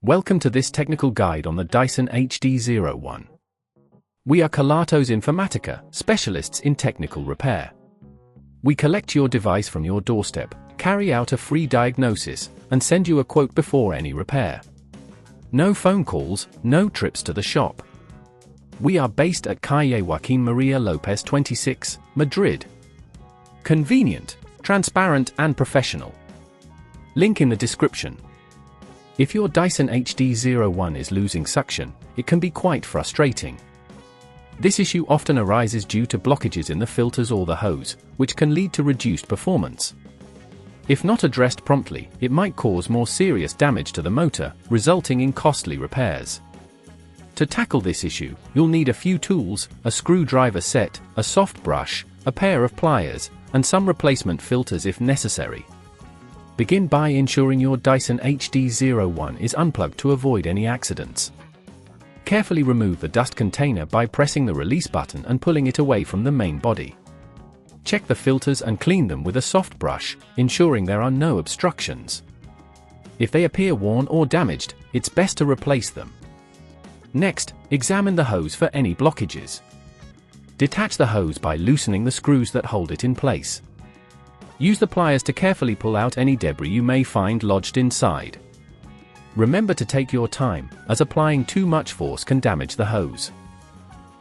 Welcome to this technical guide on the Dyson HD01. We are Kelatos Informatica, specialists in technical repair. We collect your device from your doorstep, carry out a free diagnosis, and send you a quote before any repair. No phone calls, no trips to the shop. We are based at Calle Joaquín María López 26, Madrid. Convenient, transparent and professional. Link in the description. If your Dyson HD01 is losing suction, it can be quite frustrating. This issue often arises due to blockages in the filters or the hose, which can lead to reduced performance. If not addressed promptly, it might cause more serious damage to the motor, resulting in costly repairs. To tackle this issue, you'll need a few tools, a screwdriver set, a soft brush, a pair of pliers, and some replacement filters if necessary. Begin by ensuring your Dyson HD01 is unplugged to avoid any accidents. Carefully remove the dust container by pressing the release button and pulling it away from the main body. Check the filters and clean them with a soft brush, ensuring there are no obstructions. If they appear worn or damaged, it's best to replace them. Next, examine the hose for any blockages. Detach the hose by loosening the screws that hold it in place. Use the pliers to carefully pull out any debris you may find lodged inside. Remember to take your time, as applying too much force can damage the hose.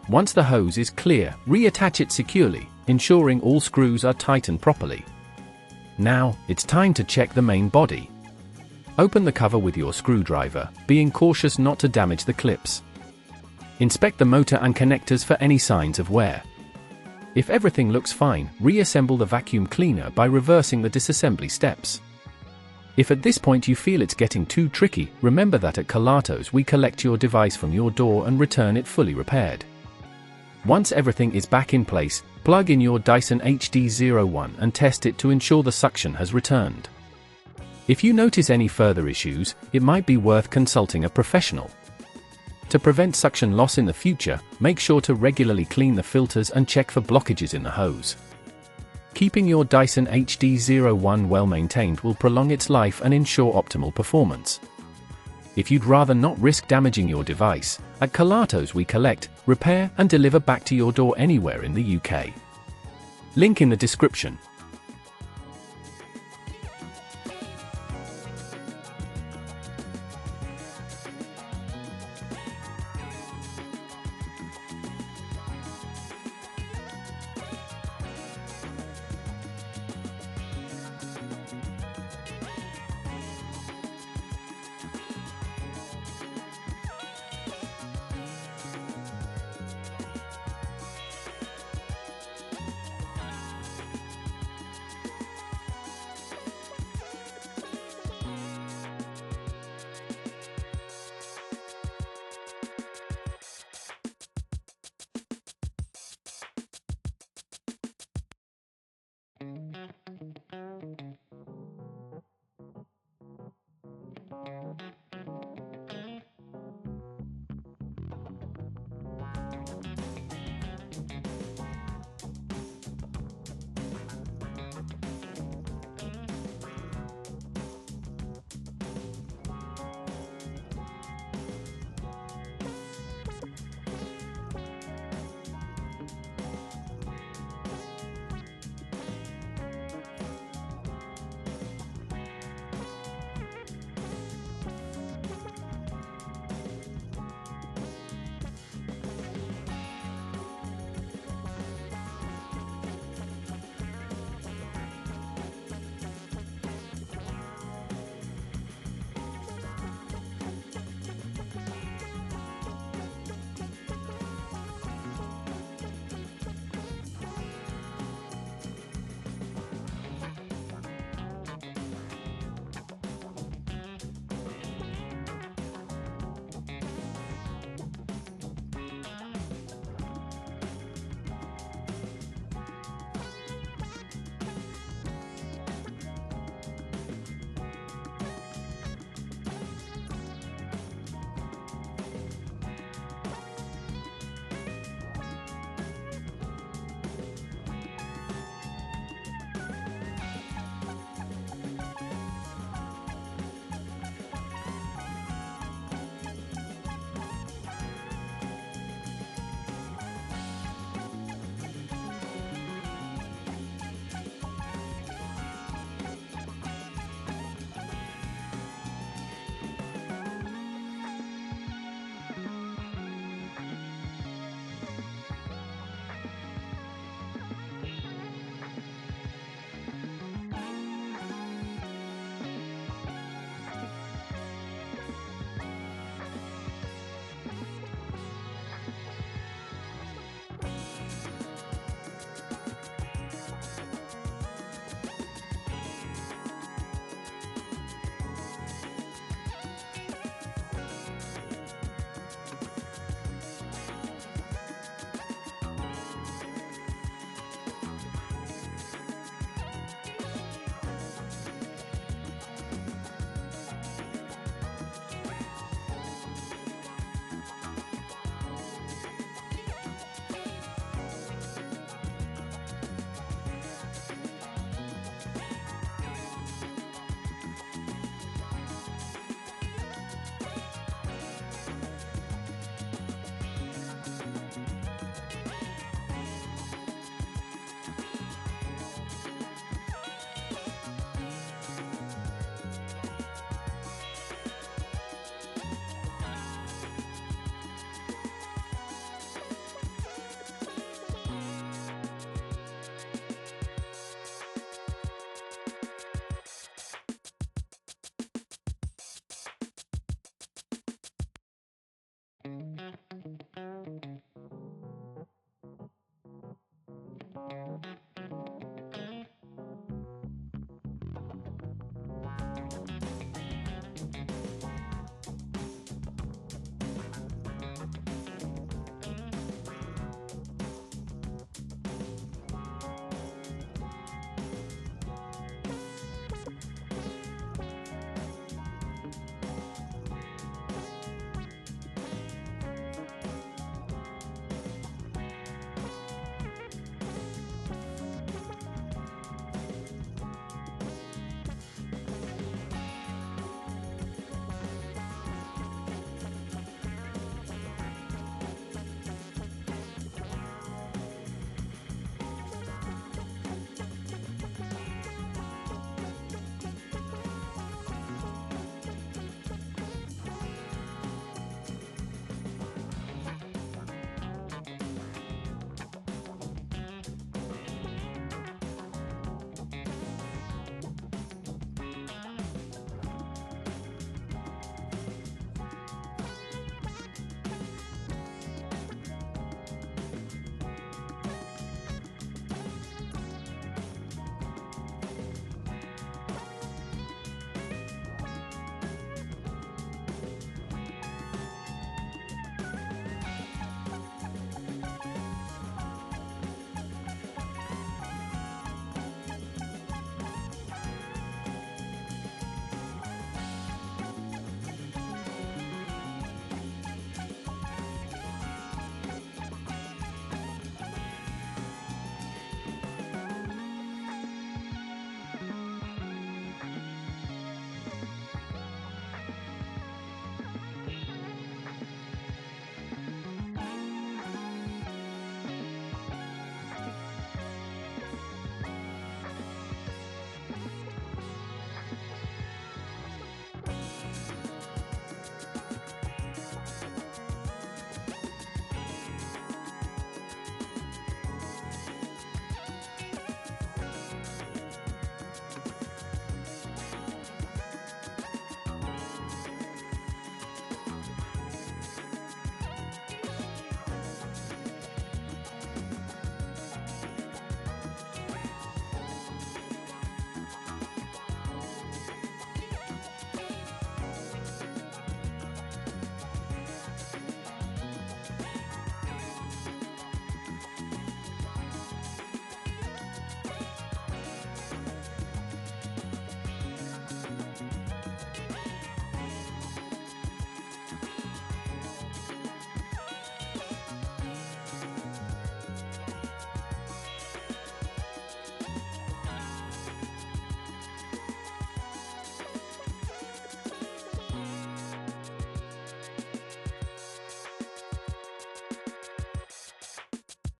Once the hose is clear, reattach it securely, ensuring all screws are tightened properly. Now, it's time to check the main body. Open the cover with your screwdriver, being cautious not to damage the clips. Inspect the motor and connectors for any signs of wear. If everything looks fine, reassemble the vacuum cleaner by reversing the disassembly steps. If at this point you feel it's getting too tricky, remember that at Kelatos we collect your device from your door and return it fully repaired. Once everything is back in place, plug in your Dyson HD01 and test it to ensure the suction has returned. If you notice any further issues, it might be worth consulting a professional. To prevent suction loss in the future, make sure to regularly clean the filters and check for blockages in the hose. Keeping your Dyson HD01 well maintained will prolong its life and ensure optimal performance. If you'd rather not risk damaging your device, at Kelatos we collect, repair and deliver back to your door anywhere in the UK. Link in the description.